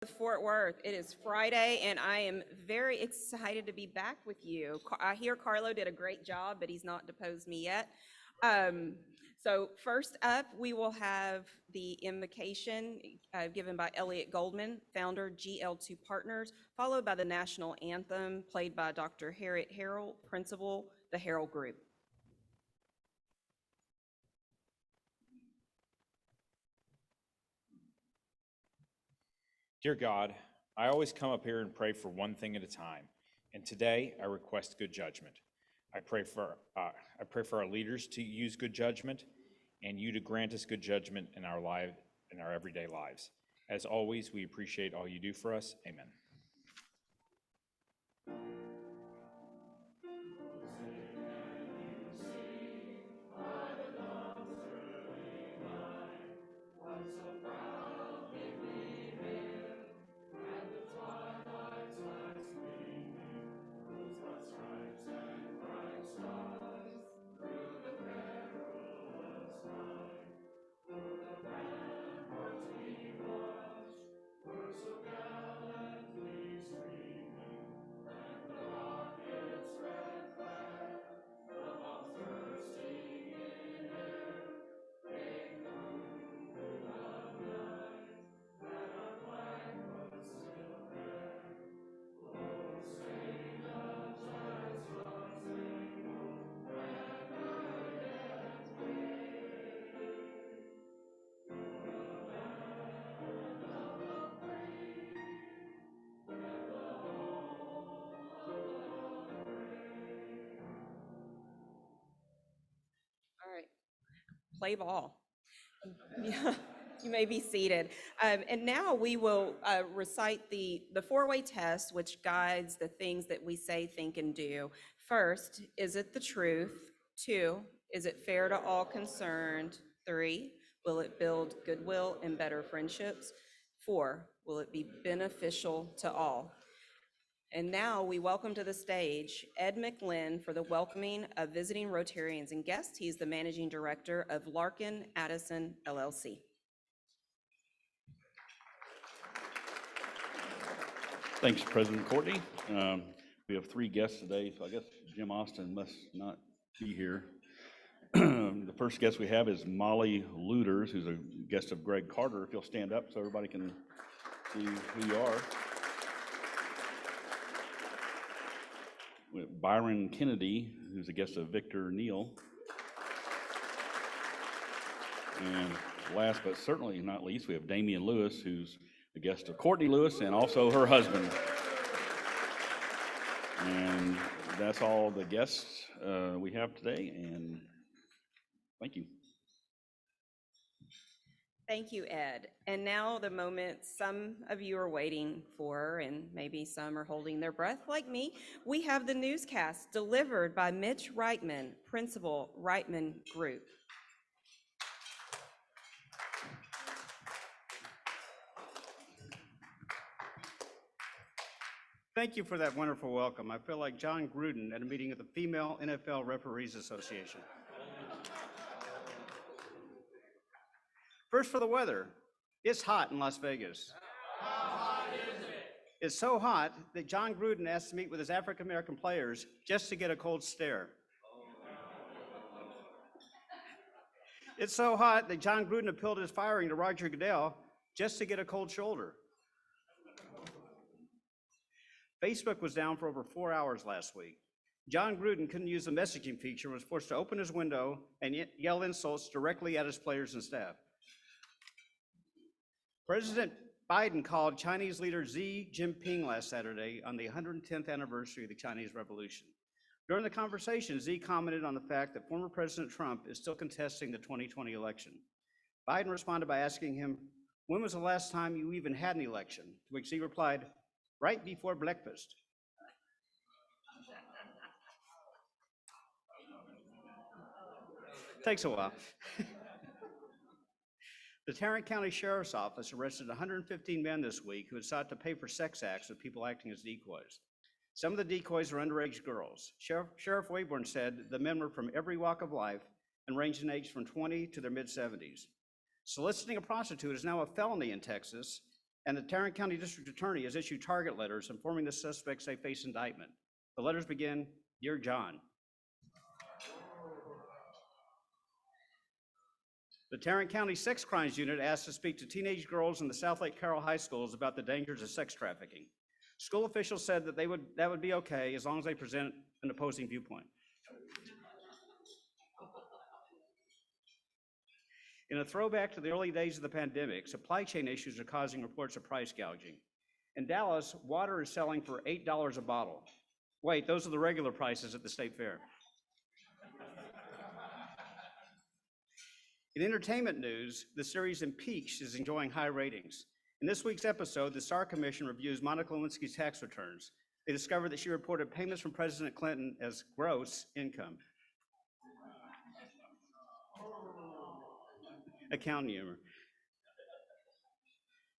Fort Worth. It is Friday, and I am very excited to be back with you. I hear Carlo did a great job, but he's not deposed me yet. So first up, we will have the invocation given by Elliot Goldman, founder, GL2 Partners, followed by the national anthem played by Dr. Harriet Harrell, principal, the Harrell Group. Dear God, I always come up here and pray for one thing at a time, and today I request good judgment. I pray for our leaders to use good judgment, and you to grant us good judgment in our everyday lives. As always, we appreciate all you do for us. Amen. All right, play ball. You may be seated. And now we will recite the four-way test, which guides the things that we say, think, and do. First, is it the truth? 2, is it fair to all concerned? 3, will it build goodwill and better friendships? 4, will it be beneficial to all? And now we welcome to the stage Ed McLinn for the welcoming of visiting Rotarians and guests. He's the managing director of Larkin Addison LLC. Thanks, President Courtney. We have 3 guests today, so I guess Jim Austin must not be here. The first guest we have is Molly Luders, who's a guest of Greg Carter. If you'll stand up so everybody can see who you are. We have Byron Kennedy, who's a guest of Victor Neal. And last but certainly not least, we have Damian Lewis, who's a guest of Courtney Lewis and also her husband. And that's all the guests we have today, and thank you. Thank you, Ed. And now the moment some of you are waiting for, and maybe some are holding their breath like me, we have the newscast delivered by Mitch Reitman, Principal, Reitman Group. Thank you for that wonderful welcome. I feel like John Gruden at a meeting of the Female NFL Referees Association. First for the weather. It's hot in Las Vegas. How hot is it? It's so hot that John Gruden asked to meet with his African-American players just to get a cold stare. It's so hot that John Gruden appealed his firing to Roger Goodell just to get a cold shoulder. Facebook was down for over 4 hours last week. John Gruden couldn't use the messaging feature and was forced to open his window and yell insults directly at his players and staff. President Biden called Chinese leader Xi Jinping last Saturday on the 110th anniversary of the Chinese Revolution. During the conversation, Xi commented on the fact that former President Trump is still contesting the 2020 election. Biden responded by asking him, "When was the last time you even had an election?" To which Xi replied, "Right before breakfast." Takes a while. The Tarrant County Sheriff's Office arrested 115 men this week who had sought to pay for sex acts with people acting as decoys. Some of the decoys were underage girls. Sheriff Wayborn said the men were from every walk of life and ranged in age from 20 to their mid-70s. Soliciting a prostitute is now a felony in Texas, and the Tarrant County District Attorney has issued target letters informing the suspects they face indictment. The letters begin, "Dear John." The Tarrant County Sex Crimes Unit asked to speak to teenage girls in the South Lake Carroll High Schools about the dangers of sex trafficking. School officials said that that would be okay as long as they present an opposing viewpoint. In a throwback to the early days of the pandemic, supply chain issues are causing reports of price gouging. In Dallas, water is selling for $8 a bottle. Wait, those are the regular prices at the state fair. In entertainment news, the series Impeached is enjoying high ratings. In this week's episode, the Starr Commission reviews Monica Lewinsky's tax returns. They discovered that she reported payments from President Clinton as gross income. Accounting humor.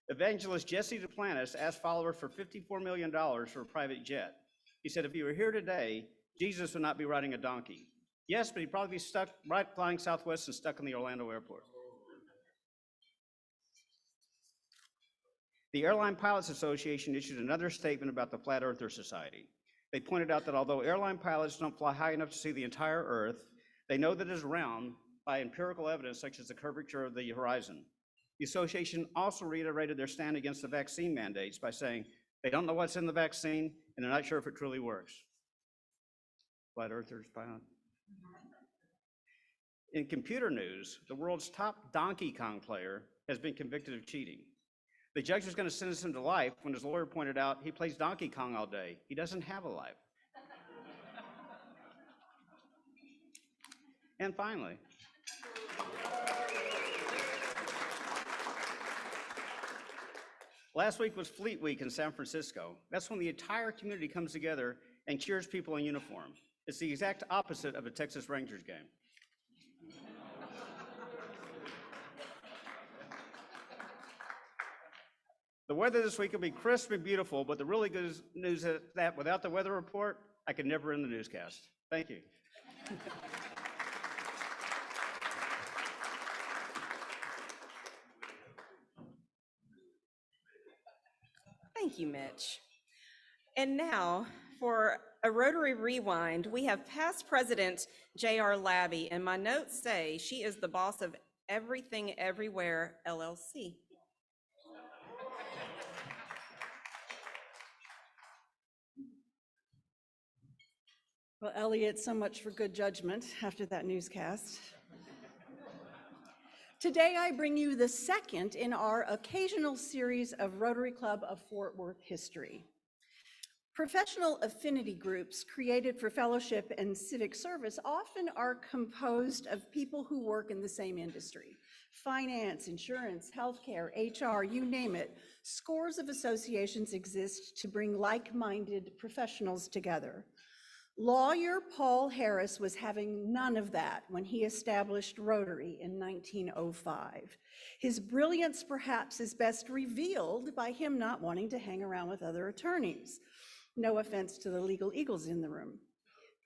Evangelist Jesse Duplantis asked followers for $54 million for a private jet. He said, if he were here today, Jesus would not be riding a donkey. Yes, but he'd probably be stuck flying Southwest and stuck in the Orlando airport. The Airline Pilots Association issued another statement about the Flat Earther Society. They pointed out that although airline pilots don't fly high enough to see the entire Earth, they know that it is round by empirical evidence such as the curvature of the horizon. The association also reiterated their stand against the vaccine mandates by saying they don't know what's in the vaccine and they're not sure if it truly works. Flat Earthers pilot. In computer news, the world's top Donkey Kong player has been convicted of cheating. The judge was going to sentence him to life when his lawyer pointed out he plays Donkey Kong all day. He doesn't have a life. And finally, last week was Fleet Week in San Francisco. That's when the entire community comes together and cheers people in uniform. It's the exact opposite of a Texas Rangers game. The weather this week will be crisp and beautiful, but the really good news is that without the weather report, I could never end the newscast. Thank you. Thank you, Mitch. And now, for a Rotary Rewind, we have past President J.R. Labby, and my notes say she is the boss of Everything Everywhere LLC. Well, Elliot, so much for good judgment after that newscast. Today, I bring you the second in our occasional series of Rotary Club of Fort Worth history. Professional affinity groups created for fellowship and civic service often are composed of people who work in the same industry. Finance, insurance, healthcare, HR, you name it. Scores of associations exist to bring like-minded professionals together. Lawyer Paul Harris was having none of that when he established Rotary in 1905. His brilliance perhaps is best revealed by him not wanting to hang around with other attorneys. No offense to the legal eagles in the room.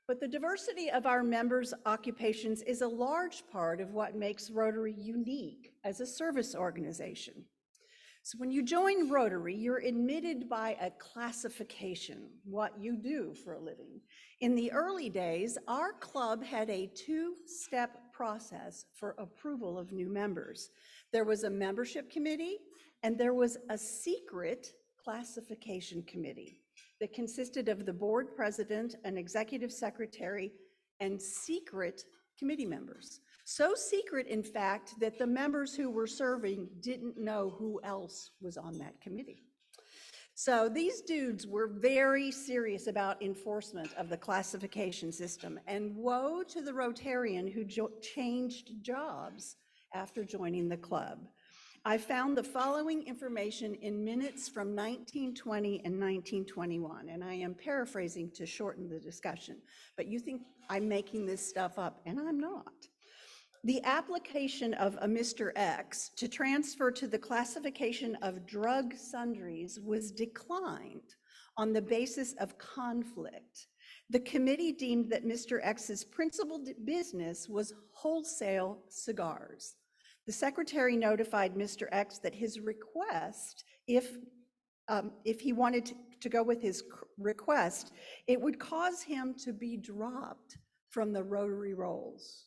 But the diversity of our members' occupations is a large part of what makes Rotary unique as a service organization. So when you join Rotary, you're admitted by a classification, what you do for a living. In the early days, our club had a two-step process for approval of new members. There was a membership committee, and there was a secret classification committee that consisted of the board president, an executive secretary, and secret committee members. So secret, in fact, that the members who were serving didn't know who else was on that committee. So these dudes were very serious about enforcement of the classification system, and woe to the Rotarian who changed jobs after joining the club. I found the following information in minutes from 1920 and 1921, and I am paraphrasing to shorten the discussion, but you think I'm making this stuff up, and I'm not. The application of a Mr. X to transfer to the classification of drug sundries was declined on the basis of conflict. The committee deemed that Mr. X's principal business was wholesale cigars. The secretary notified Mr. X that his request if he wanted to go with his request, it would cause him to be dropped from the Rotary rolls.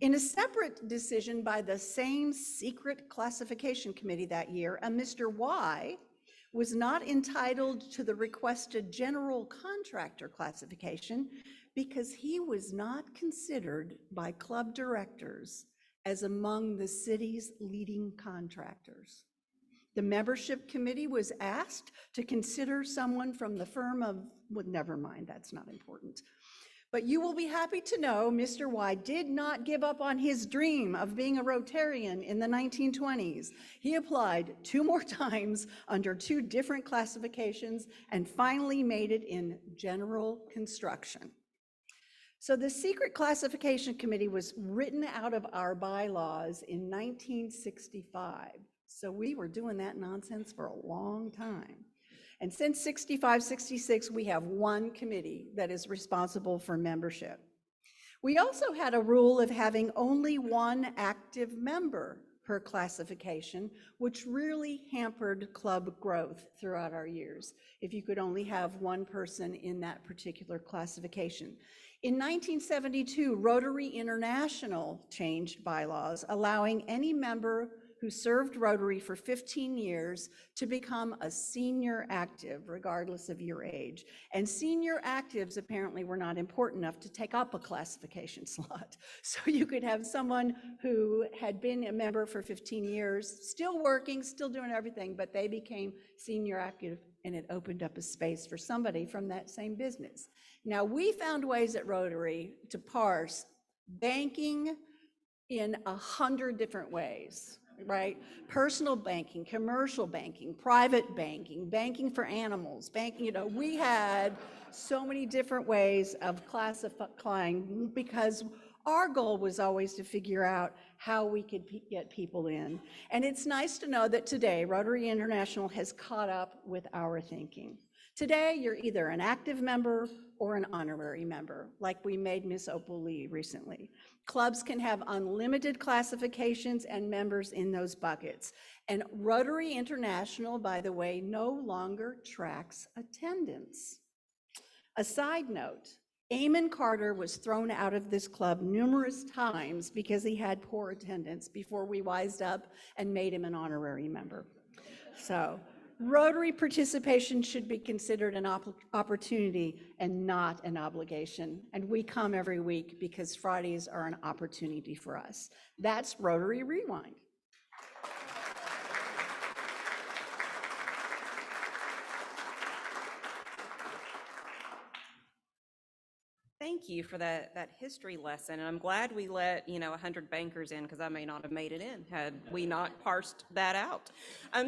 In a separate decision by the same secret classification committee that year, a Mr. Y was not entitled to the requested general contractor classification because he was not considered by club directors as among the city's leading contractors. The membership committee was asked to consider someone from the firm of, well, never mind, that's not important. But you will be happy to know Mr. Y did not give up on his dream of being a Rotarian in the 1920s. He applied 2 more times under 2 different classifications and finally made it in general construction. So the secret classification committee was written out of our bylaws in 1965. So we were doing that nonsense for a long time. And since 65, 66, we have 1 committee that is responsible for membership. We also had a rule of having only 1 active member per classification, which really hampered club growth throughout our years, if you could only have 1 person in that particular classification. In 1972, Rotary International changed bylaws, allowing any member who served Rotary for 15 years to become a senior active, regardless of your age. And senior actives apparently were not important enough to take up a classification slot. So you could have someone who had been a member for 15 years, still working, still doing everything, but they became senior active, and it opened up a space for somebody from that same business. Now, we found ways at Rotary to parse banking in 100 different ways. Right? Personal banking, commercial banking, private banking, banking for animals, banking, we had so many different ways of classifying because our goal was always to figure out how we could get people in. And it's nice to know that today Rotary International has caught up with our thinking. Today, you're either an active member or an honorary member, like we made Miss Opal Lee recently. Clubs can have unlimited classifications and members in those buckets. And Rotary International, by the way, no longer tracks attendance. A side note, Eamon Carter was thrown out of this club numerous times because he had poor attendance before we wised up and made him an honorary member. So Rotary participation should be considered an opportunity and not an obligation. And we come every week because Fridays are an opportunity for us. That's Rotary Rewind. Thank you for that history lesson, and I'm glad we let 100 bankers in because I may not have made it in had we not parsed that out.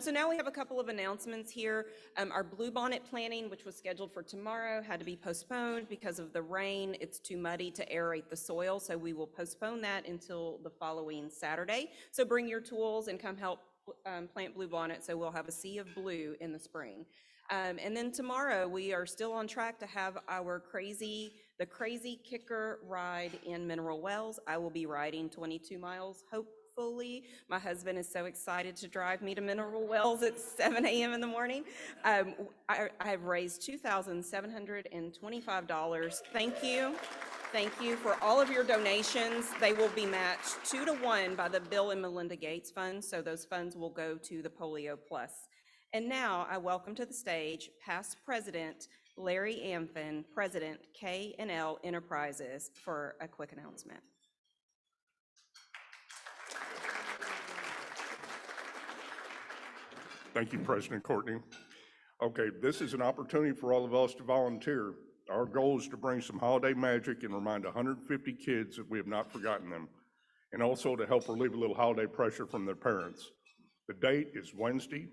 So now we have a couple of announcements here. Our bluebonnet planting, which was scheduled for tomorrow, had to be postponed because of the rain. It's too muddy to aerate the soil, so we will postpone that until the following Saturday. So bring your tools and come help plant bluebonnet, so we'll have a sea of blue in the spring. And then tomorrow we are still on track to have our the crazy kicker ride in Mineral Wells. I will be riding 22 miles, hopefully. My husband is so excited to drive me to Mineral Wells at 7 a.m. in the morning. I have raised $2,725. Thank you. Thank you for all of your donations. They will be matched 2-to-1 by the Bill and Melinda Gates Fund, so those funds will go to the Polio Plus. And now I welcome to the stage past President Larry Anthem, President K&L Enterprises, for a quick announcement. Thank you, President Courtney. Okay, this is an opportunity for all of us to volunteer. Our goal is to bring some holiday magic and remind 150 kids that we have not forgotten them, and also to help relieve a little holiday pressure from their parents. The date is Wednesday,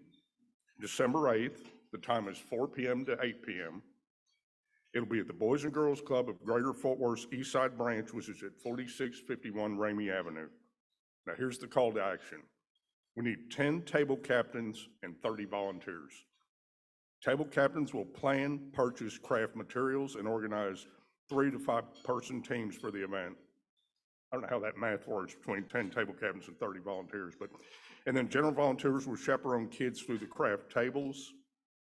December 8th. The time is 4 p.m. to 8 p.m. It'll be at the Boys and Girls Club of Greater Fort Worth's East Side Branch, which is at 4651 Ramey Avenue. Now here's the call to action. We need 10 table captains and 30 volunteers. Table captains will plan, purchase craft materials, and organize 3 to 5 person teams for the event. I don't know how that math works between 10 table captains and 30 volunteers, but And then general volunteers will chaperone kids through the craft tables,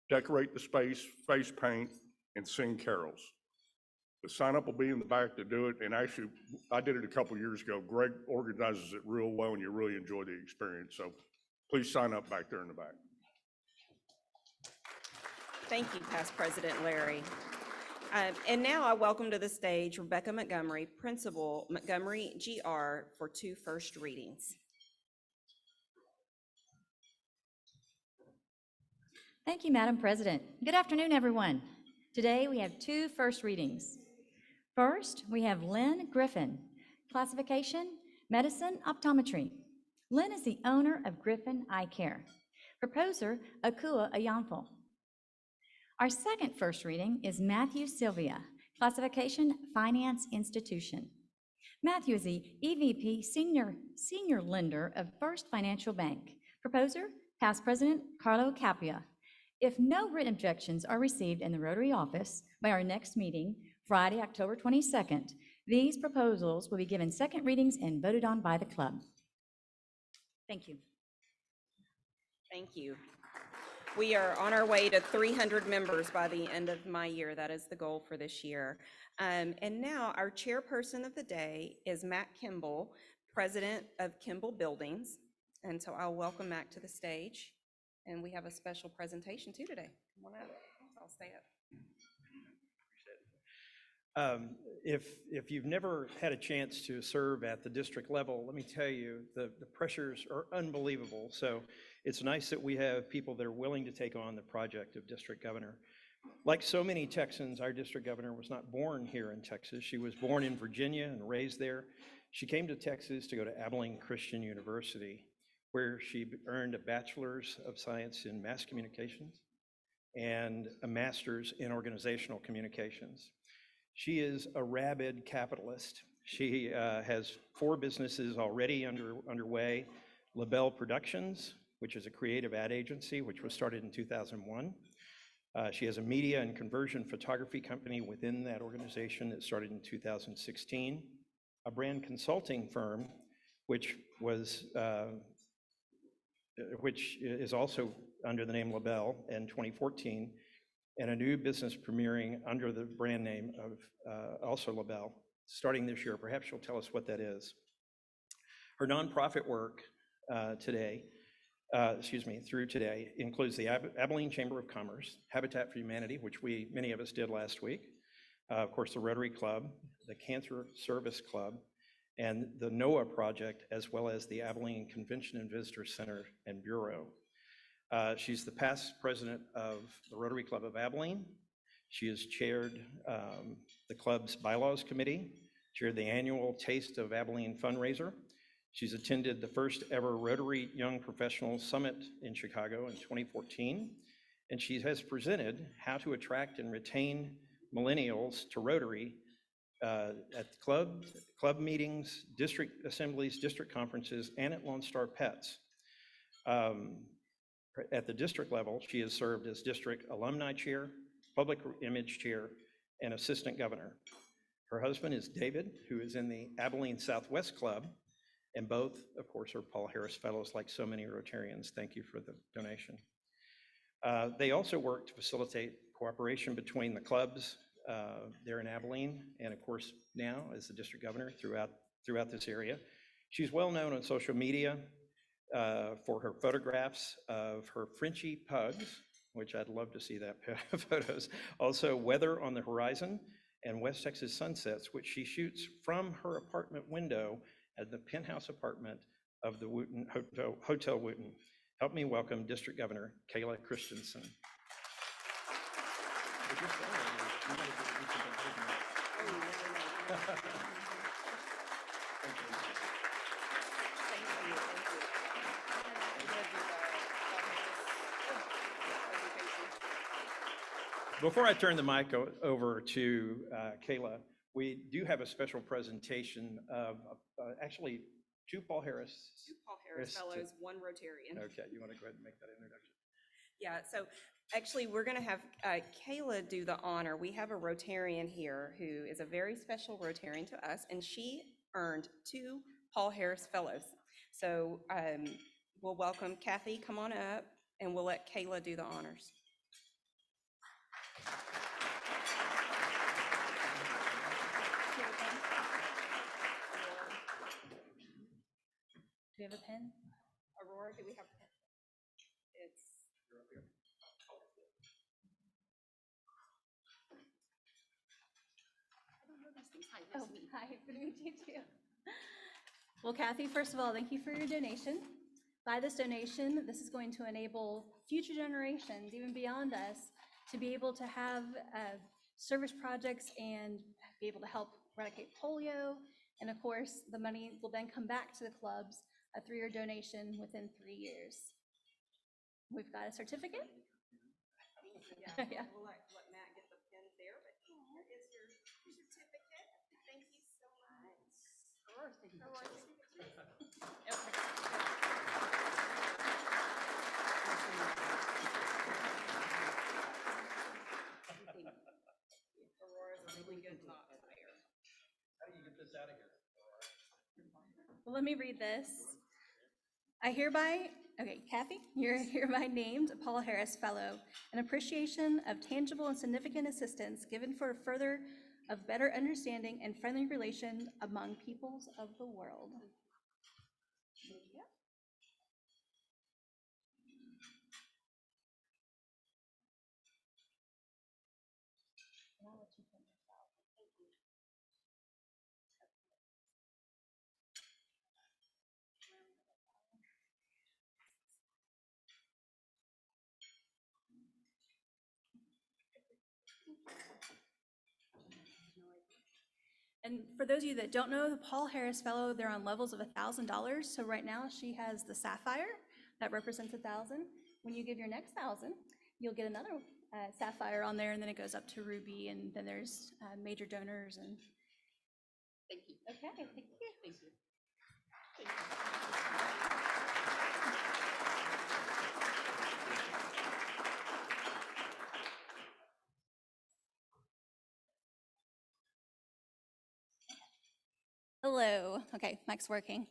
decorate the space, face paint, and sing carols. The sign up will be in the back to do it, and actually, I did it a couple years ago. Greg organizes it real well, and you really enjoy the experience. So please sign up back there in the back. Thank you, Past President Larry. And now I welcome to the stage Rebecca Montgomery, Principal, Montgomery GR, for 2 first readings. Thank you, Madam President. Good afternoon, everyone. Today we have 2 first readings. First, we have Lynn Griffin, classification, medicine, optometry. Lynn is the owner of Griffin Eye Care. Proposer, Akua Ayanfo. Our second first reading is Matthew Sylvia, classification, finance institution. Matthew is the EVP senior lender of First Financial Bank. Proposer, past president Carlo Capia. If no written objections are received in the Rotary office by our next meeting, Friday, October 22nd, these proposals will be given second readings and voted on by the club. Thank you. Thank you. We are on our way to 300 members by the end of my year. That is the goal for this year. And now our chairperson of the day is Matt Kimball, president of Kimball Buildings. And so I'll welcome Matt to the stage. And we have a special presentation too today. Come on up. I'll stay up. If you've never had a chance to serve at the district level, let me tell you, the pressures are unbelievable. So it's nice that we have people that are willing to take on the project of district governor. Like so many Texans, our district governor was not born here in Texas. She was born in Virginia and raised there. She came to Texas to go to Abilene Christian University, where she earned a bachelor's of science in mass communications and a master's in organizational communications. She is a rabid capitalist. She has 4 businesses already underway. LaBelle Productions, which is a creative ad agency, which was started in 2001. She has a media and conversion photography company within that organization that started in 2016. A brand consulting firm, which is also under the name LaBelle in 2014, and a new business premiering under the brand name of also LaBelle, starting this year. Perhaps she'll tell us what that is. Her nonprofit work through today includes the Abilene Chamber of Commerce, Habitat for Humanity, which many of us did last week, of course the Rotary Club, the Cancer Service Club, and the NOAA project, as well as the Abilene Convention and Visitor Center and Bureau. She's the past president of the Rotary Club of Abilene. She has chaired the club's bylaws committee, chaired the annual Taste of Abilene fundraiser. She's attended the first ever Rotary Young Professionals Summit in Chicago in 2014, and she has presented how to attract and retain millennials to Rotary at club meetings, district assemblies, district conferences, and at Lone Star Pets. At the district level, she has served as district alumni chair, public image chair, and assistant governor. Her husband is David, who is in the Abilene Southwest Club, and both, of course, are Paul Harris Fellows, like so many Rotarians. Thank you for the donation. They also work to facilitate cooperation between the clubs there in Abilene, and of course, now as the district governor throughout this area. She's well known on social media for her photographs of her Frenchie pugs, which I'd love to see that photos. Also, weather on the horizon and West Texas sunsets, which she shoots from her apartment window at the penthouse apartment of the Wooten Hotel Wooten. Help me welcome District Governor Kayla Christianson. Before I turn the mic over to Kayla, we do have a special presentation of actually 2 Paul Harris. 2 Paul Harris Fellows, 1 Rotarian. Okay, you want to go ahead and make that introduction? Yeah, so actually we're going to have Kayla do the honor. We have a Rotarian here who is a very special Rotarian to us, and she earned 2 Paul Harris Fellows. So We'll welcome Kathy, come on up, and we'll let Kayla do the honors. Do you have a pen? Aurora, do we have? It's. Oh, hi, good to meet you too. Well, Kathy, first of all, thank you for your donation. By this donation, this is going to enable future generations, even beyond us, to be able to have service projects and be able to help eradicate polio. And of course, the money will then come back to the clubs, a 3-year donation within 3 years. We've got a certificate. Yeah. We'll let Matt get the pen there, but here is your certificate. Thank you so much. Aurora, thank you. Aurora's a really good knot player. How do you get this out of here? Well, let me read this. Kathy, you're hereby named Paul Harris Fellow, an appreciation of tangible and significant assistance given for further of better understanding and friendly relation among peoples of the world. And for those of you that don't know, the Paul Harris Fellow, they're on levels of $1,000. So right now she has the sapphire that represents 1,000. When you give your next 1,000, you'll get another sapphire on there, and then it goes up to ruby, and then there's major donors. And Thank you. okay, thank you. Thank you. Hello. Okay, mic's working.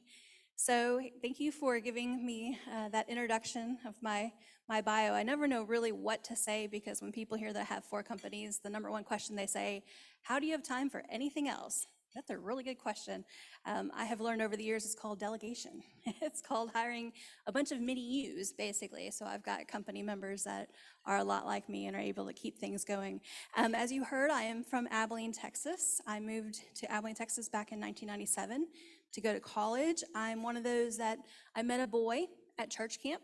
So thank you for giving me that introduction of my bio. I never know really what to say, because when people hear that I have 4 companies, the number one question they say, how do you have time for anything else? That's a really good question. I have learned over the years it's called delegation. It's called hiring a bunch of mini yous, basically. So I've got company members that are a lot like me and are able to keep things going. As you heard, I am from Abilene, Texas. I moved to Abilene, Texas back in 1997 to go to college. I'm one of those that I met a boy at church camp,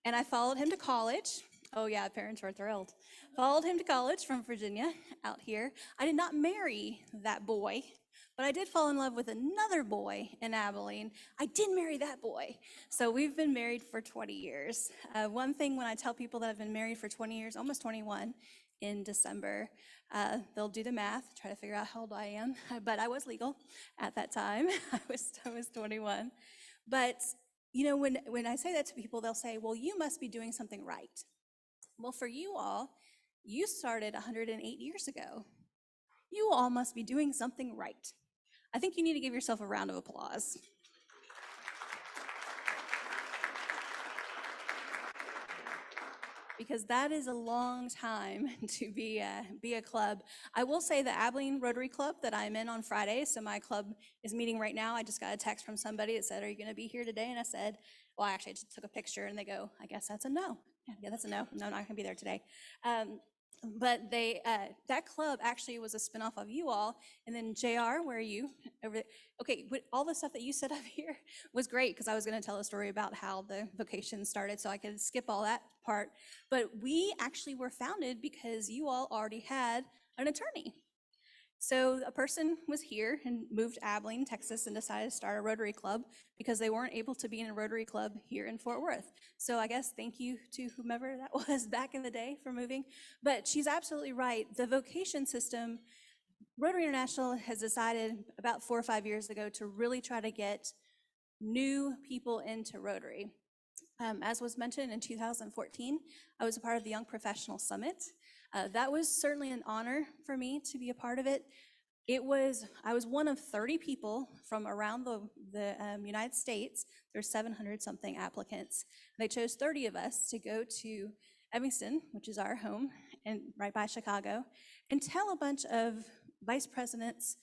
and I followed him to college. Oh yeah, parents were thrilled. Followed him to college from Virginia out here. I did not marry that boy, but I did fall in love with another boy in Abilene. I did marry that boy. So we've been married for 20 years. One thing when I tell people that I've been married for 20 years, almost 21 in December, they'll do the math, try to figure out how old I am, but I was legal at that time. I was 21. But you know, when I say that to people, they'll say, well, you must be doing something right. Well, for you all, you started 108 years ago. You all must be doing something right. I think you need to give yourself a round of applause. Because that is a long time to be a club. I will say the Abilene Rotary Club that I'm in on Friday, so my club is meeting right now. I just got a text from somebody that said, are you gonna be here today? And I said, well, actually I just took a picture, and they go, I guess that's a no. Yeah, that's a no. No, I'm not gonna be there today. But that club actually was a spinoff of you all. And then JR, where are you? Over there. Okay, but all the stuff that you said up here was great, because I was gonna tell a story about how the vocation started, so I could skip all that part. But we actually were founded because you all already had an attorney. So a person was here and moved to Abilene, Texas, and decided to start a Rotary Club because they weren't able to be in a Rotary Club here in Fort Worth. So I guess thank you to whomever that was back in the day for moving. But she's absolutely right. The vocation system, Rotary International has decided about 4 or 5 years ago to really try to get new people into Rotary. As was mentioned in 2014, I was a part of the Young Professional Summit. That was certainly an honor for me to be a part of it. I was one of 30 people from around the United States. There's 700 something applicants. They chose 30 of us to go to Evanston, which is our home, and right by Chicago, and tell a bunch of vice presidents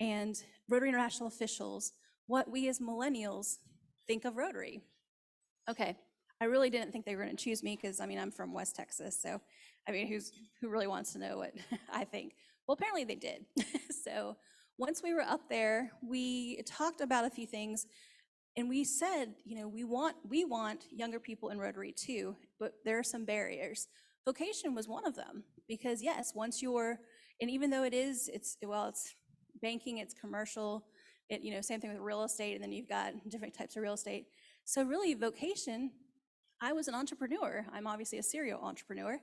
and Rotary International officials what we as millennials think of Rotary. Okay, I really didn't think they were going to choose me because, I mean, I'm from West Texas, so, I mean, who really wants to know what I think? Well, apparently they did. So once we were up there, we talked about a few things, and we said, you know, we want younger people in Rotary too, but there are some barriers. Vocation was one of them, because yes, once you're, and even though it's banking, it's commercial, you know, same thing with real estate, and then you've got different types of real estate. So really, vocation, I was an entrepreneur. I'm obviously a serial entrepreneur.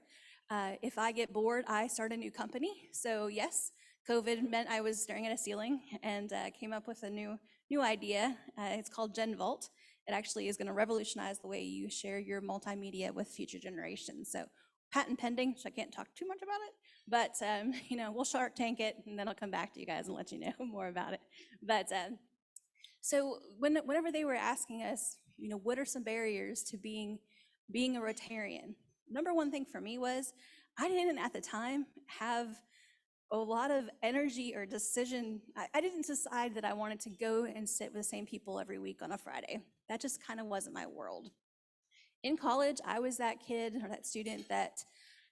If I get bored, I start a new company. So yes, COVID meant I was staring at a ceiling and came up with a new idea. It's called GenVault. It actually is going to revolutionize the way you share your multimedia with future generations. So patent pending, so I can't talk too much about it, but you know, we'll Shark Tank it, and then I'll come back to you guys and let you know more about it. But so whenever they were asking us, you know, what are some barriers to being a Rotarian? Number one thing for me was I didn't at the time have a lot of energy or decision. I didn't decide that I wanted to go and sit with the same people every week on a Friday. That just kind of wasn't my world. In college, I was that kid or that student that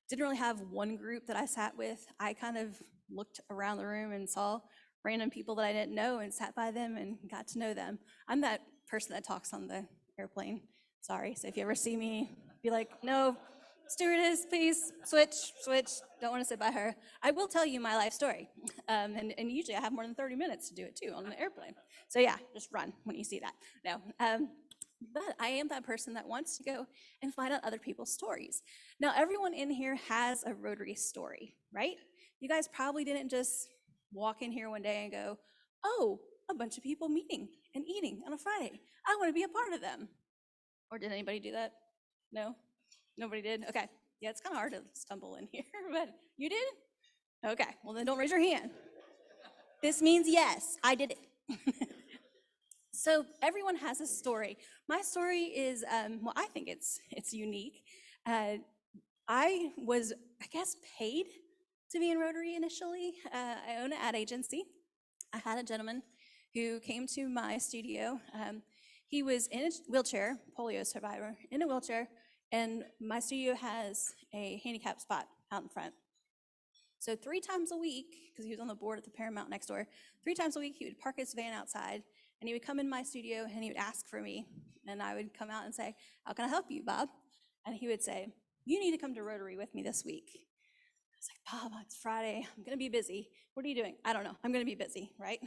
didn't really have one group that I sat with. I kind of looked around the room and saw random people that I didn't know and sat by them and got to know them. I'm that person that talks on the airplane. Sorry, so if you ever see me, be like, no, stewardess, please, switch, don't want to sit by her. I will tell you my life story. And usually I have more than 30 minutes to do it too on the airplane. So yeah, just run when you see that. No, but I am that person that wants to go and find out other people's stories. Now, everyone in here has a Rotary story, right? You guys probably didn't just walk in here one day and go, oh, a bunch of people meeting and eating on a Friday. I want to be a part of them. Or did anybody do that? No? Nobody did? Okay. Yeah, it's kind of hard to stumble in here, but you did? Okay, well then don't raise your hand. This means yes, I did it. So everyone has a story. My story is, well, I think it's unique. I was, I guess, paid to be in Rotary initially. I own an ad agency. I had a gentleman who came to my studio. He was in a wheelchair, polio survivor, in a wheelchair, and my studio has a handicap spot out in front. So 3 times a week, because he was on the board at the Paramount next door, 3 times a week he would park his van outside, and he would come in my studio and he would ask for me, and I would come out and say, how can I help you, Bob? And he would say, you need to come to Rotary with me this week. I was like, Bob, it's Friday, I'm gonna be busy. What are you doing? I don't know, I'm gonna be busy, right?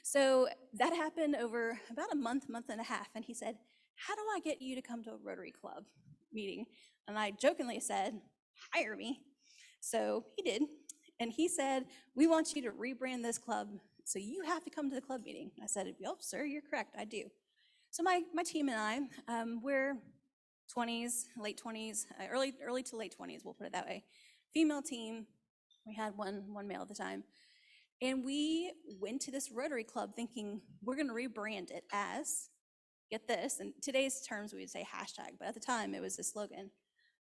So that happened over about a month and a half, and he said, how do I get you to come to a Rotary Club meeting? And I jokingly said, hire me. So he did, and he said, we want you to rebrand this club, so you have to come to the club meeting. I said, yep, sir, you're correct, I do. So my team and I, we're 20s, late 20s, early to late 20s, we'll put it that way. Female team, we had one male at the time. And we went to this Rotary Club thinking we're gonna rebrand it as, get this, in today's terms we would say hashtag, but at the time it was the slogan,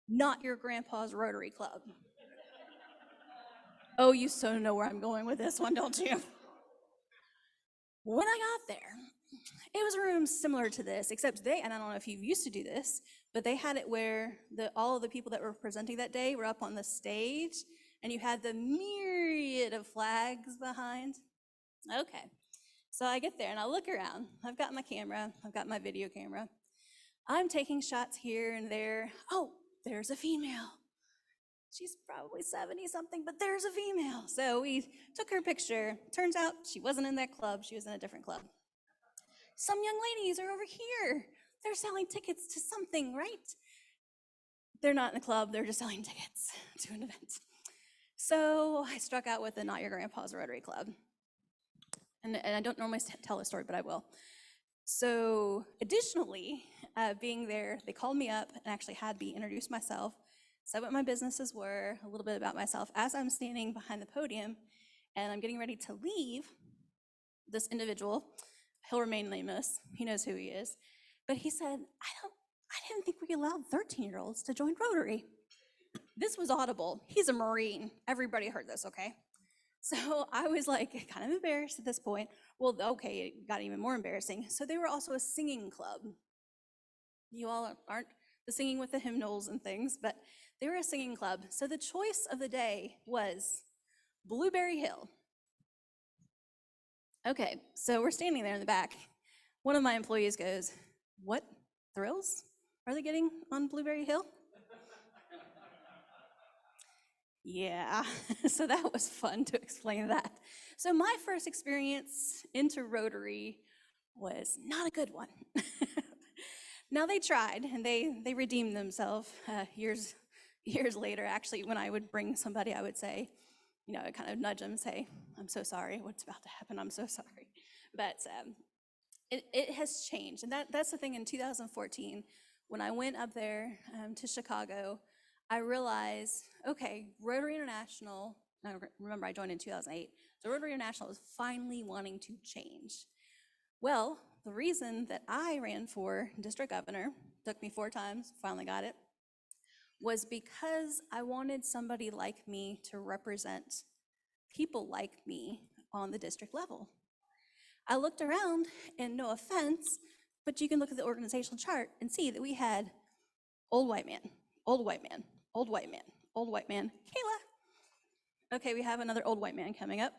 not your grandpa's Rotary Club. Oh, you so know where I'm going with this one, don't you? When I got there, it was a room similar to this, except and I don't know if you used to do this, but they had it where all of the people that were presenting that day were up on the stage, and you had the myriad of flags behind. Okay, so I get there and I look around. I've got my camera, I've got my video camera. I'm taking shots here and there. Oh, there's a female. She's probably 70 something, but there's a female. So we took her picture. Turns out she wasn't in that club, she was in a different club. Some young ladies are over here. They're selling tickets to something, right? They're not in the club, they're just selling tickets to an event. So I struck out with the Not Your Grandpa's Rotary Club. And I don't normally tell this story, but I will. So additionally, being there, they called me up and actually had me introduce myself, said what my businesses were, a little bit about myself as I'm standing behind the podium. and I'm getting ready to leave, this individual, he'll remain nameless, he knows who he is, but he said, I didn't think we allowed 13-year-olds to join Rotary. This was audible. He's a Marine. Everybody heard this, okay? So I was like kind of embarrassed at this point. Well, okay, it got even more embarrassing. So they were also a singing club. You all aren't the singing with the hymnals and things, but they were a singing club. So the choice of the day was Blueberry Hill. Okay, so we're standing there in the back. One of my employees goes, "What thrills are they getting on Blueberry Hill?" Yeah, so that was fun to explain that. So my first experience into Rotary was not a good one. Now they tried, and they redeemed themselves years later. Actually, when I would bring somebody, I would say, I'd kind of nudge them and say, "I'm so sorry, what's about to happen, I'm so sorry." But it has changed, and that's the thing. In 2014, when I went up there to Chicago, I realized, okay, Rotary International, remember I joined in 2008, so Rotary International is finally wanting to change. Well, the reason that I ran for district governor, took me 4 times, finally got it, was because I wanted somebody like me to represent people like me on the district level. I looked around, and no offense, but you can look at the organizational chart and see that we had old white man, old white man, old white man, old white man, Kayla. Okay, we have another old white man coming up,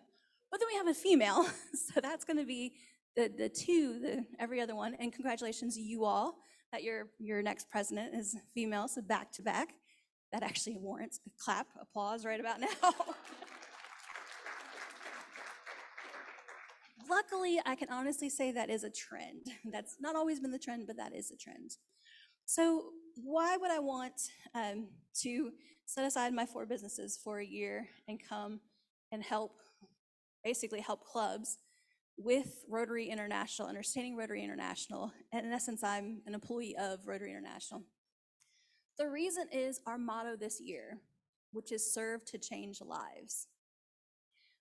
but then we have a female, so that's gonna be every other one, and congratulations you all that your next president is female, so back to back. That actually warrants a clap, applause right about now. Luckily, I can honestly say that is a trend. That's not always been the trend, but that is a trend. So why would I want to set aside my 4 businesses for a year and come and basically help clubs with Rotary International, understanding Rotary International, and in essence, I'm an employee of Rotary International. The reason is our motto this year, which is serve to change lives.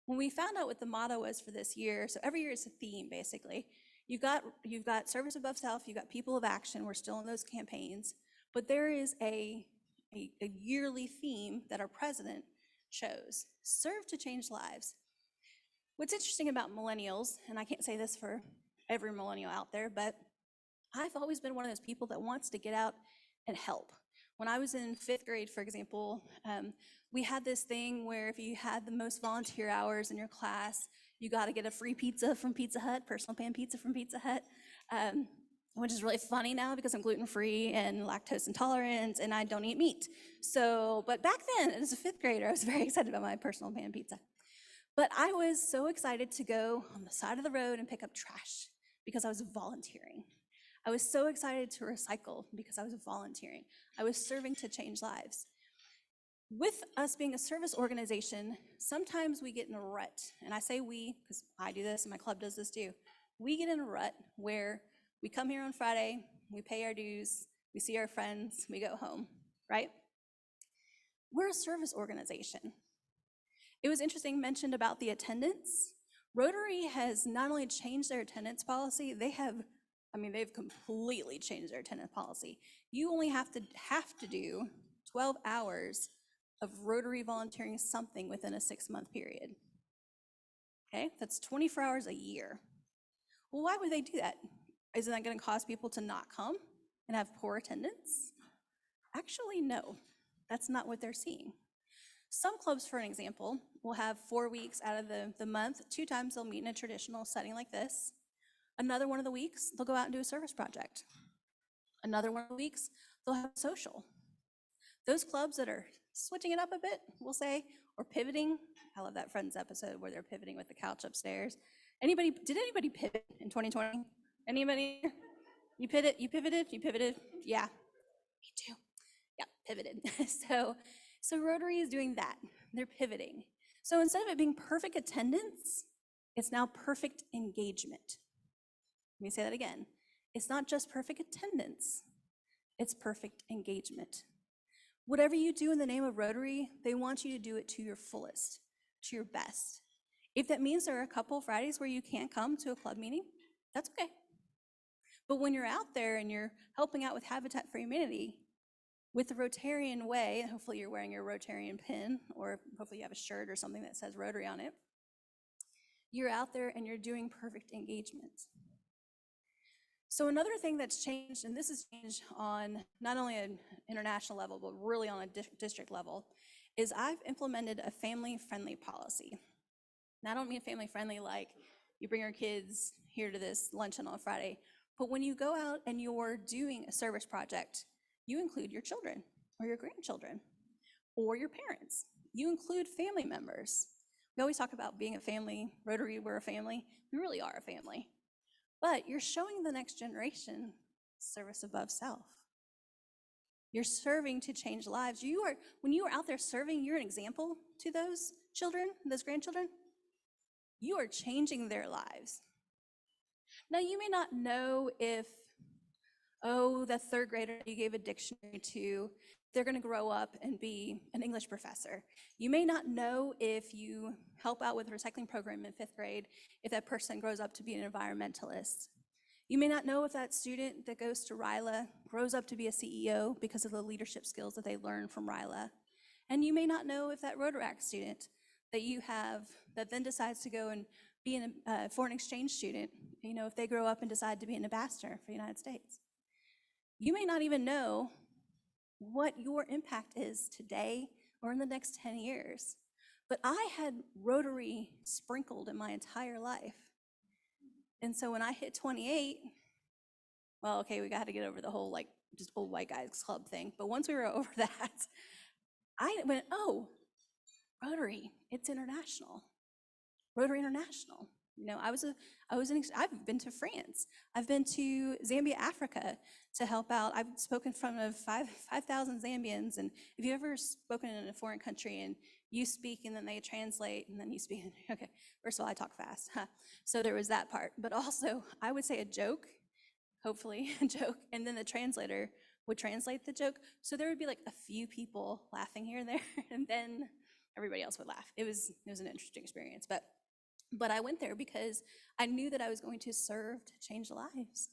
When we found out what the motto was for this year, so every year is a theme, basically. You've got service above self, you've got people of action, we're still in those campaigns, but there is a yearly theme that our president chose, serve to change lives. What's interesting about millennials, and I can't say this for every millennial out there, but I've always been one of those people that wants to get out and help. When I was in 5th grade, for example, we had this thing where if you had the most volunteer hours in your class, you got to get a free pizza from Pizza Hut, personal pan pizza from Pizza Hut, which is really funny now because I'm gluten-free and lactose intolerant and I don't eat meat. So, but back then, as a 5th grader, I was very excited about my personal pan pizza. But I was so excited to go on the side of the road and pick up trash because I was volunteering. I was so excited to recycle because I was volunteering. I was serving to change lives. With us being a service organization, sometimes we get in a rut, and I say we because I do this and my club does this too. We get in a rut where we come here on Friday, we pay our dues, we see our friends, we go home, right? We're a service organization. It was interesting mentioned about the attendance. Rotary has not only changed their attendance policy, they've completely changed their attendance policy. You only have to do 12 hours of Rotary volunteering something within a 6-month period. Okay, that's 24 hours a year. Well, why would they do that? Isn't that going to cause people to not come and have poor attendance? Actually, no, that's not what they're seeing. Some clubs, for an example, will have 4 weeks out of the month, 2 times they'll meet in a traditional setting like this. Another one of the weeks, they'll go out and do a service project. Another one of the weeks, they'll have a social. Those clubs that are switching it up a bit, we'll say, or pivoting. I love that Friends episode where they're pivoting with the couch upstairs. Did anybody pivot in 2020? Anybody? You pivoted? Yeah, me too. Yeah, pivoted. So Rotary is doing that. They're pivoting. So instead of it being perfect attendance, it's now perfect engagement. Let me say that again. It's not just perfect attendance, it's perfect engagement. Whatever you do in the name of Rotary, they want you to do it to your fullest, to your best. If that means there are a couple Fridays where you can't come to a club meeting, that's okay. But when you're out there and you're helping out with Habitat for Humanity, with the Rotarian way, and hopefully you're wearing your Rotarian pin, or hopefully you have a shirt or something that says Rotary on it, you're out there and you're doing perfect engagement. So another thing that's changed, and this has changed on not only an international level, but really on a district level, is I've implemented a family-friendly policy. Now, I don't mean family-friendly like you bring your kids here to this luncheon on a Friday, but when you go out and you're doing a service project, you include your children or your grandchildren or your parents. You include family members. We always talk about being a family, Rotary, we're a family. We really are a family. But you're showing the next generation service above self. You're serving to change lives. When you are out there serving, you're an example to those children, those grandchildren. You are changing their lives. Now, you may not know if, that third grader you gave a dictionary to, they're going to grow up and be an English professor. You may not know if you help out with a recycling program in 5th grade, if that person grows up to be an environmentalist. You may not know if that student that goes to RILA grows up to be a CEO because of the leadership skills that they learn from RILA. And you may not know if that Rotaract student that you have that then decides to go and be a foreign exchange student, if they grow up and decide to be an ambassador for the United States. You may not even know what your impact is today or in the next 10 years. But I had Rotary sprinkled in my entire life. And so when I hit 28, well, okay, we got to get over the whole just old white guys club thing. But once we were over that, I went, oh, Rotary, it's international. Rotary International. I've been to France. I've been to Zambia, Africa to help out. I've spoken in front of 5,000 Zambians. And if you've ever spoken in a foreign country and you speak and then they translate and then you speak, okay, first of all, I talk fast. So there was that part. But also, I would say a joke, hopefully a joke, and then the translator would translate the joke. So there would be like a few people laughing here and there, and then everybody else would laugh. It was an interesting experience. But I went there because I knew that I was going to serve to change lives.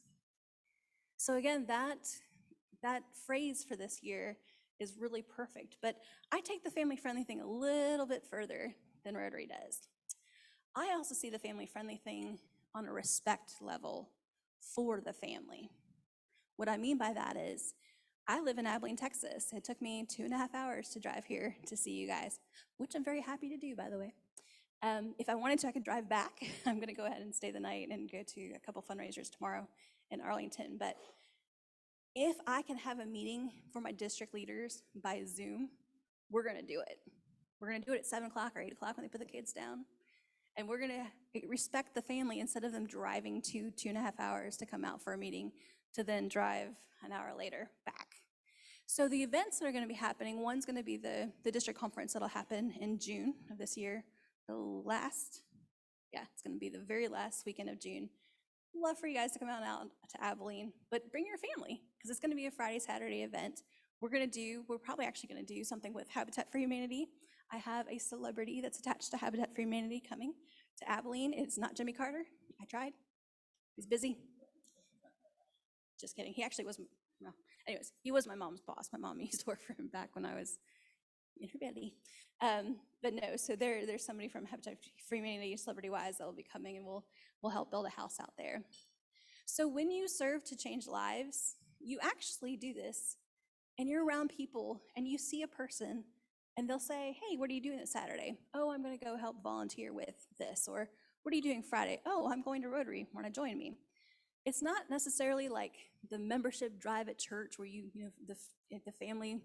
So again, that phrase for this year is really perfect. But I take the family-friendly thing a little bit further than Rotary does. I also see the family-friendly thing on a respect level for the family. What I mean by that is, I live in Abilene, Texas. It took me 2.5 hours to drive here to see you guys, which I'm very happy to do, by the way. If I wanted to, I could drive back. I'm going to go ahead and stay the night and go to a couple fundraisers tomorrow in Arlington. But if I can have a meeting for my district leaders by Zoom, we're going to do it. We're going to do it at 7 o'clock or 8 o'clock when they put the kids down. And we're going to respect the family instead of them driving 2.5 hours to come out for a meeting to then drive an hour later back. So the events that are going to be happening, one's going to be the district conference that'll happen in June of this year. It's going to be the very last weekend of June. Love for you guys to come out to Abilene, but bring your family because it's going to be a Friday, Saturday event. We're probably actually going to do something with Habitat for Humanity. I have a celebrity that's attached to Habitat for Humanity coming to Abilene. It's not Jimmy Carter. I tried. He's busy. Just kidding. He actually was, anyways, he was my mom's boss. My mom used to work for him back when I was in her belly. But no, so there's somebody from Habitat for Humanity, celebrity-wise, that will be coming and we'll help build a house out there. So when you serve to change lives, you actually do this and you're around people and you see a person and they'll say, hey, what are you doing this Saturday? Oh, I'm going to go help volunteer with this. Or what are you doing Friday? Oh, I'm going to Rotary. Want to join me? It's not necessarily like the membership drive at church where the family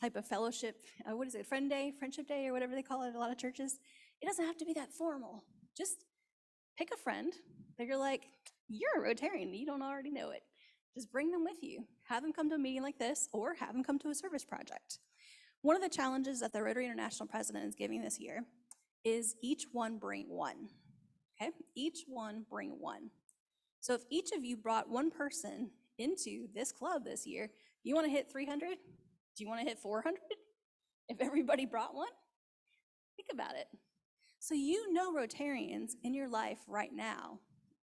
type of fellowship, what is it, friendship day, or whatever they call it at a lot of churches. It doesn't have to be that formal. Just pick a friend that you're like, you're a Rotarian, you don't already know it. Just bring them with you. Have them come to a meeting like this, or have them come to a service project. One of the challenges that the Rotary International President is giving this year is each one bring one, okay? Each one bring one. So if each of you brought one person into this club this year, you want to hit 300? Do you want to hit 400? If everybody brought one? Think about it. So you know Rotarians in your life right now.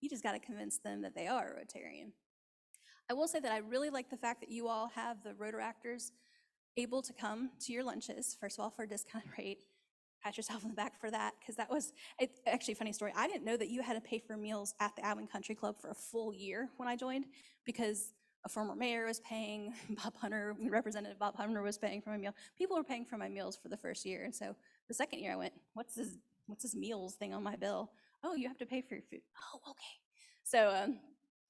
You just got to convince them that they are a Rotarian. I will say that I really like the fact that you all have the Rotaractors able to come to your lunches, first of all, for a discounted rate. Pat yourself on the back for that, because that was actually a funny story. I didn't know that you had to pay for meals at the Alvin Country Club for a full year when I joined, because a former mayor was paying, Bob Hunter, Representative Bob Hunter was paying for my meal. People were paying for my meals for the first year. And so the second year I went, what's this meals thing on my bill? Oh, you have to pay for your food. Oh, okay. So,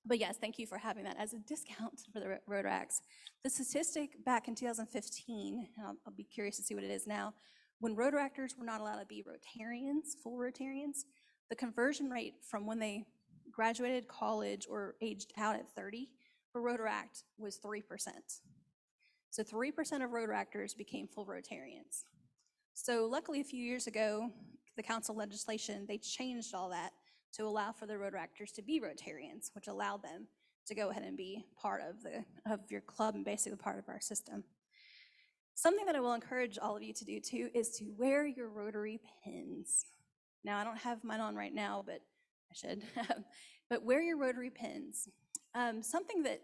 but yes, thank you for having that as a discount for the Rotaracs. The statistic back in 2015, and I'll be curious to see what it is now, when Rotaractors were not allowed to be Rotarians, full Rotarians, the conversion rate from when they graduated college or aged out at 30 for Rotaract was 3%. So 3% of Rotaractors became full Rotarians. So luckily a few years ago, the council legislation, they changed all that to allow for the Rotaractors to be Rotarians, which allowed them to go ahead and be part of your club and basically part of our system. Something that I will encourage all of you to do too is to wear your Rotary pins. Now I don't have mine on right now, but I should. But wear your Rotary pins. Something that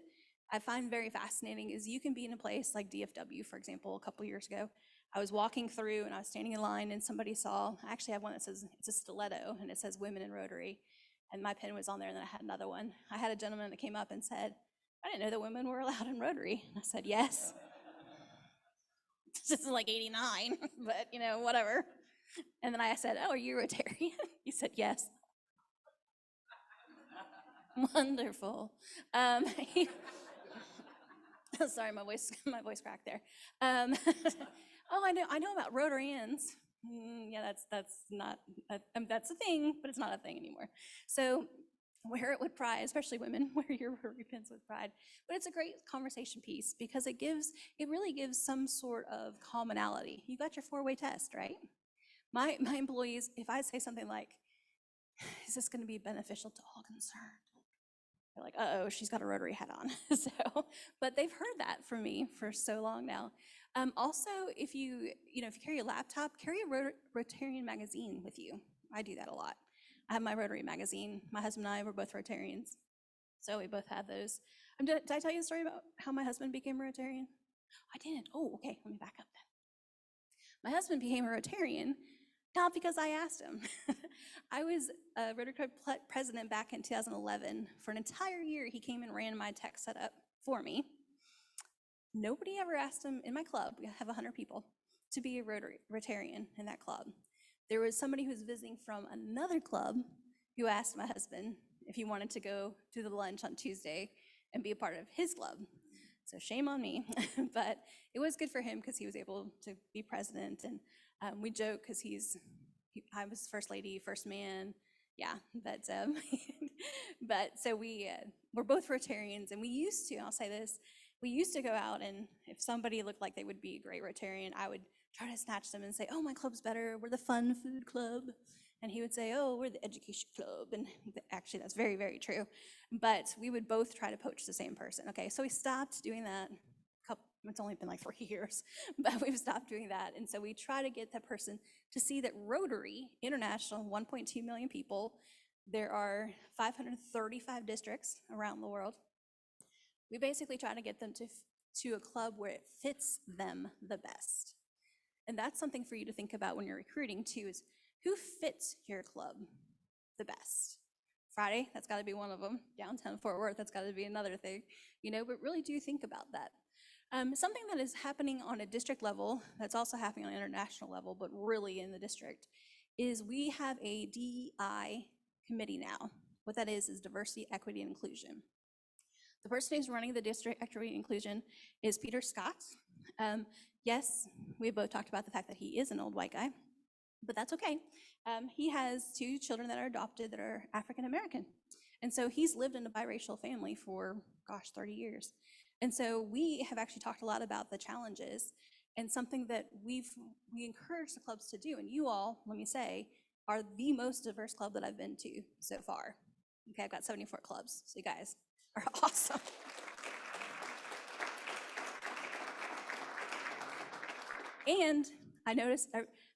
I find very fascinating is you can be in a place like DFW, for example. A couple years ago, I was walking through and I was standing in line and somebody saw, I actually have one that says, it's a stiletto and it says Women in Rotary. And my pin was on there, and then I had another one. I had a gentleman that came up and said, I didn't know that women were allowed in Rotary. And I said, yes. This is like 89, but you know, whatever. And then I said, oh, are you Rotarian? He said, yes. Wonderful. Sorry, my voice cracked there. Oh, I know about Rotarians. Yeah, that's not, that's a thing, but it's not a thing anymore. So wear it with pride, especially women, wear your Rotary pins with pride. But it's a great conversation piece because it really gives some sort of commonality. You got your 4-way test, right? My employees, if I say something like, is this gonna be beneficial to all concerned? They're like, uh-oh, she's got a Rotary hat on. So, but they've heard that from me for so long now. Also, if you carry a laptop, carry a Rotarian magazine with you. I do that a lot. I have my Rotary magazine. My husband and I were both Rotarians, so we both had those. Did I tell you the story about how my husband became a Rotarian? I didn't. Oh, okay, let me back up then. My husband became a Rotarian, not because I asked him. I was a Rotary Club president back in 2011. For an entire year, he came and ran my tech setup for me. Nobody ever asked him in my club, we have 100 people, to be a Rotarian in that club. There was somebody who was visiting from another club who asked my husband if he wanted to go to the lunch on Tuesday and be a part of his club. So shame on me, but it was good for him because he was able to be president, and we joke because I was first lady, first man, yeah, but so we're both Rotarians, and we used to, I'll say this, we used to go out, and if somebody looked like they would be a great Rotarian, I would try to snatch them and say, oh, my club's better, we're the fun food club. And he would say, oh, we're the education club. And actually, that's very, very true. But we would both try to poach the same person. Okay, so we stopped doing that. It's only been like 3 years, but we've stopped doing that. And so we try to get that person to see that Rotary International, 1.2 million people, there are 535 districts around the world. We basically try to get them to a club where it fits them the best. And that's something for you to think about when you're recruiting too, is who fits your club the best? Friday, that's got to be one of them. Downtown Fort Worth, that's got to be another thing. But really do think about that. Something that is happening on a district level, that's also happening on an international level, but really in the district, is we have a Dii Committee now. What that is diversity, equity, and inclusion. The person who's running the district equity and inclusion is Peter Scott. Yes, we both talked about the fact that he is an old white guy, but that's okay. He has 2 children that are adopted that are African American. And so he's lived in a biracial family for, 30 years. And so we have actually talked a lot about the challenges, and something that we encourage the clubs to do. And you all, let me say, are the most diverse club that I've been to so far. Okay, I've got 74 clubs, so you guys are awesome. And I noticed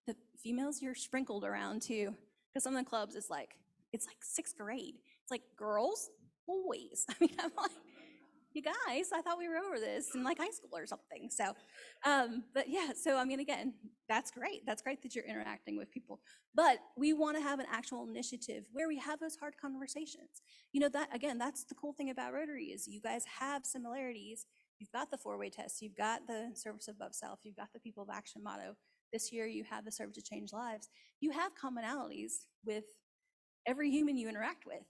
the females you're sprinkled around too, because some of the clubs it's like 6th grade. It's like girls, boys. I mean, I'm like, you guys, I thought we were over this in like high school or something. So, but yeah, so I mean, again, that's great. That's great that you're interacting with people, but we want to have an actual initiative where we have those hard conversations. You know, that again, that's the cool thing about Rotary is you guys have similarities. You've got the 4-way test, you've got the service above self, you've got the people of action motto. This year you have the serve to change lives. You have commonalities with every human you interact with.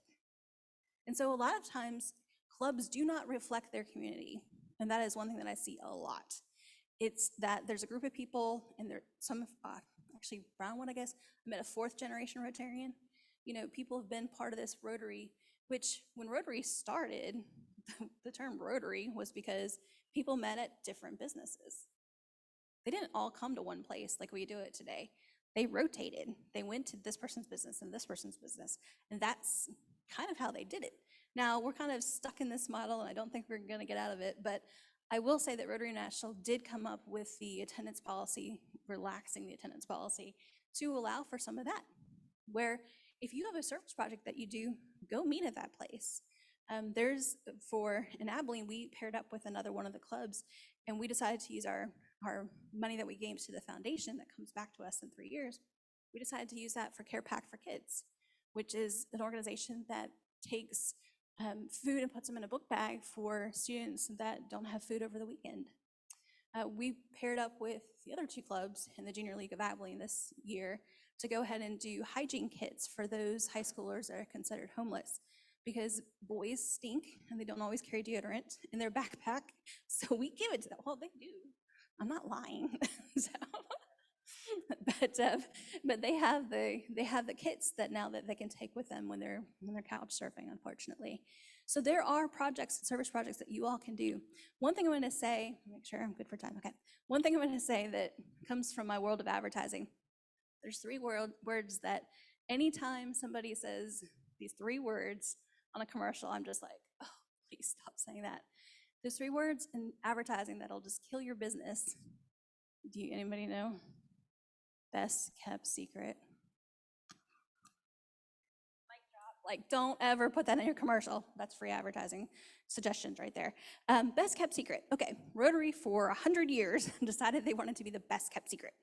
And so a lot of times clubs do not reflect their community. And that is one thing that I see a lot. It's that there's a group of people and there some actually Brownwood, I guess, I met a 4th generation Rotarian. You know, people have been part of this Rotary, which when Rotary started, the term Rotary was because people met at different businesses. They didn't all come to one place like we do it today. They rotated. They went to this person's business and this person's business. And that's kind of how they did it. Now, we're kind of stuck in this model, and I don't think we're going to get out of it. But I will say that Rotary National did come up with the attendance policy, relaxing the attendance policy, to allow for some of that, where if you have a service project that you do, go meet at that place. In Abilene, we paired up with another one of the clubs, and we decided to use our money that we gave to the foundation that comes back to us in 3 years. We decided to use that for Care Pack for Kids, which is an organization that takes food and puts them in a book bag for students that don't have food over the weekend. We paired up with the other 2 clubs in the Junior League of Abilene this year to go ahead and do hygiene kits for those high schoolers that are considered homeless, because boys stink and they don't always carry deodorant in their backpack. So we give it to them. Well, they do. I'm not lying. So, but they have the kits that now that they can take with them when they're couch surfing, unfortunately. So there are projects, service projects that you all can do. One thing I'm going to say, make sure I'm good for time. Okay. One thing I'm going to say that comes from my world of advertising. There's 3 words that anytime somebody says these 3 words on a commercial, I'm just like, oh, please stop saying that. There's 3 words in advertising that'll just kill your business. Anybody know? Best kept secret. Mic drop. Like, don't ever put that in your commercial. That's free advertising suggestions right there. Best kept secret. Okay, Rotary for 100 years decided they wanted to be the best kept secret,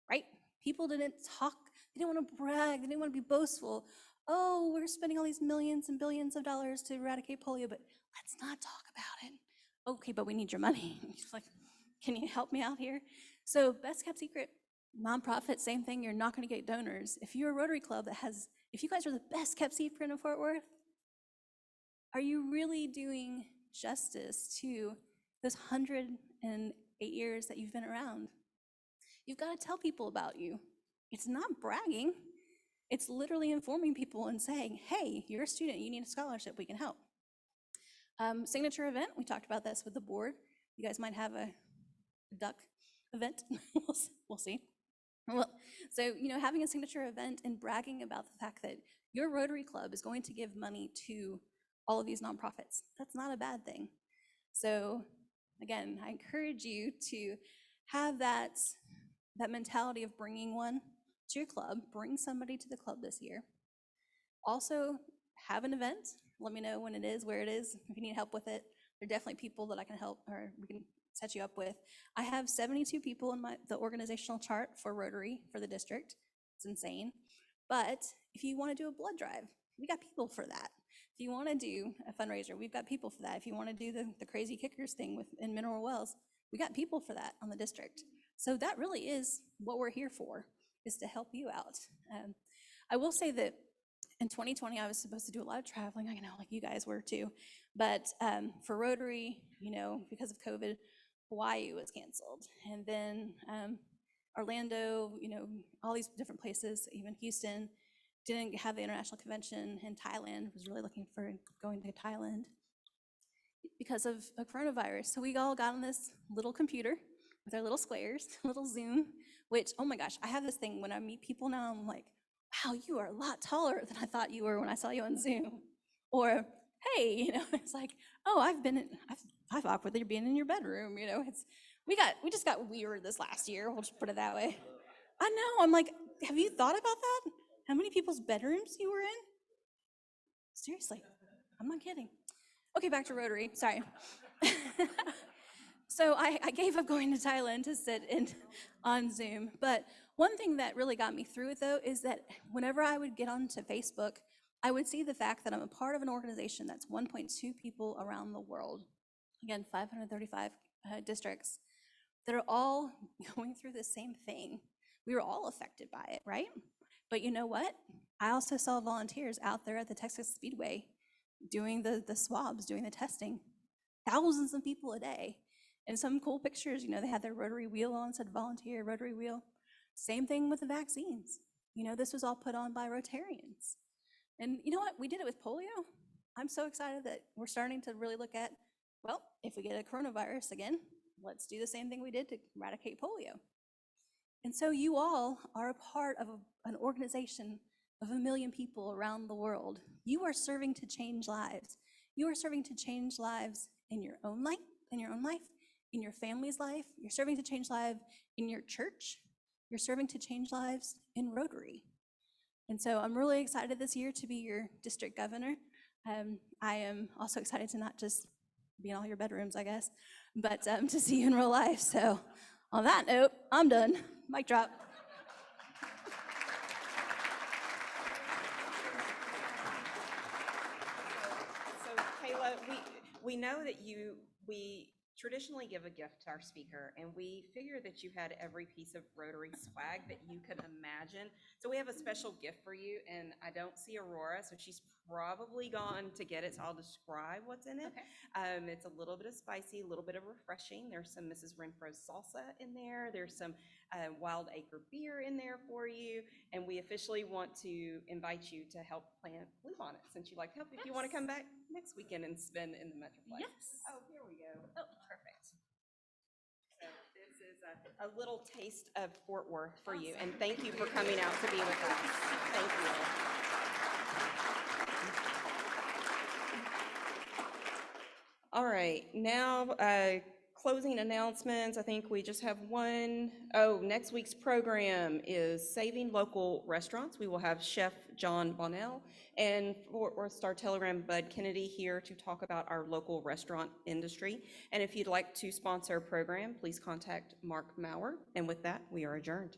right? People didn't talk, they didn't want to brag, they didn't want to be boastful. Oh, we're spending all these millions and billions of dollars to eradicate polio, but let's not talk about it. Okay, but we need your money. It's like, can you help me out here? So best kept secret, nonprofit, same thing, you're not gonna get donors. If you're a Rotary Club that has, if you guys are the best kept secret in Fort Worth, are you really doing justice to those 108 years that you've been around? You've got to tell people about you. It's not bragging. It's literally informing people and saying, hey, you're a student, you need a scholarship, we can help. Signature event, we talked about this with the board. You guys might have a duck event, we'll see. Well, so, you know, having a signature event and bragging about the fact that your Rotary Club is going to give money to all of these nonprofits, that's not a bad thing. So again, I encourage you to have that mentality of bringing one to your club, bring somebody to the club this year. Also, have an event. Let me know when it is, where it is, if you need help with it. There are definitely people that I can help or we can set you up with. I have 72 people in the organizational chart for Rotary for the district. It's insane. But if you want to do a blood drive, we got people for that. If you want to do a fundraiser, we've got people for that. If you want to do the crazy kickers thing in Mineral Wells, we got people for that on the district. So that really is what we're here for, is to help you out. I will say that in 2020, I was supposed to do a lot of traveling, I know, like you guys were too. But for Rotary, you know, because of COVID, Hawaii was canceled. And then Orlando, you know, all these different places, even Houston, didn't have the international convention, and Thailand was really looking for going to Thailand because of coronavirus. So we all got on this little computer with our little squares, little Zoom, which, oh my gosh, I have this thing when I meet people now, I'm like, wow, you are a lot taller than I thought you were when I saw you on Zoom. Or, hey, you know, it's like, oh, I've awkwardly been in your bedroom, you know, we just got weird this last year, we'll just put it that way. I know, I'm like, have you thought about that? How many people's bedrooms you were in? Seriously, I'm not kidding. Okay, back to Rotary, sorry. So I gave up going to Thailand to sit in on Zoom, but one thing that really got me through it though is that whenever I would get onto Facebook, I would see the fact that I'm a part of an organization that's 1.2 people around the world. Again, 535 districts that are all going through the same thing. We were all affected by it, right? But you know what? I also saw volunteers out there at the Texas Speedway doing the swabs, doing the testing. Thousands of people a day. And some cool pictures, you know, they had their Rotary wheel on, said volunteer, Rotary wheel. Same thing with the vaccines. You know, this was all put on by Rotarians. And you know what? We did it with polio. I'm so excited that we're starting to really look at, well, if we get a coronavirus again, let's do the same thing we did to eradicate polio. And so you all are a part of an organization of 1 million people around the world. You are serving to change lives. You are serving to change lives in your own life, in your family's life. You're serving to change lives in your church. You're serving to change lives in Rotary. And so I'm really excited this year to be your district governor. I am also excited to not just be in all your bedrooms, I guess, but to see you in real life. So on that note, I'm done. Mic drop. So Kayla, we know that we traditionally give a gift to our speaker, and we figure that you had every piece of Rotary swag that you could imagine. So we have a special gift for you, and I don't see Aurora, so she's probably gone to get it, so I'll describe what's in it. Okay. It's a little bit of spicy, a little bit of refreshing. There's some Mrs. Renfro's salsa in there. There's some Wild Acre beer in there for you, and we officially want to invite you to help plant bluebonnets, since you like help. If you want to come back next weekend and spend in the Metroplex. Yes. Oh, here we go. Oh, perfect. So this is a little taste of Fort Worth for you, and thank you for coming out to be with us. Thank you. All right, now closing announcements. I think we just have one. Oh, next week's program is Saving Local Restaurants. We will have Chef John Bonnell and Fort Worth Star Telegram Bud Kennedy here to talk about our local restaurant industry. And if you'd like to sponsor a program, please contact Mark Maurer. And with that, we are adjourned.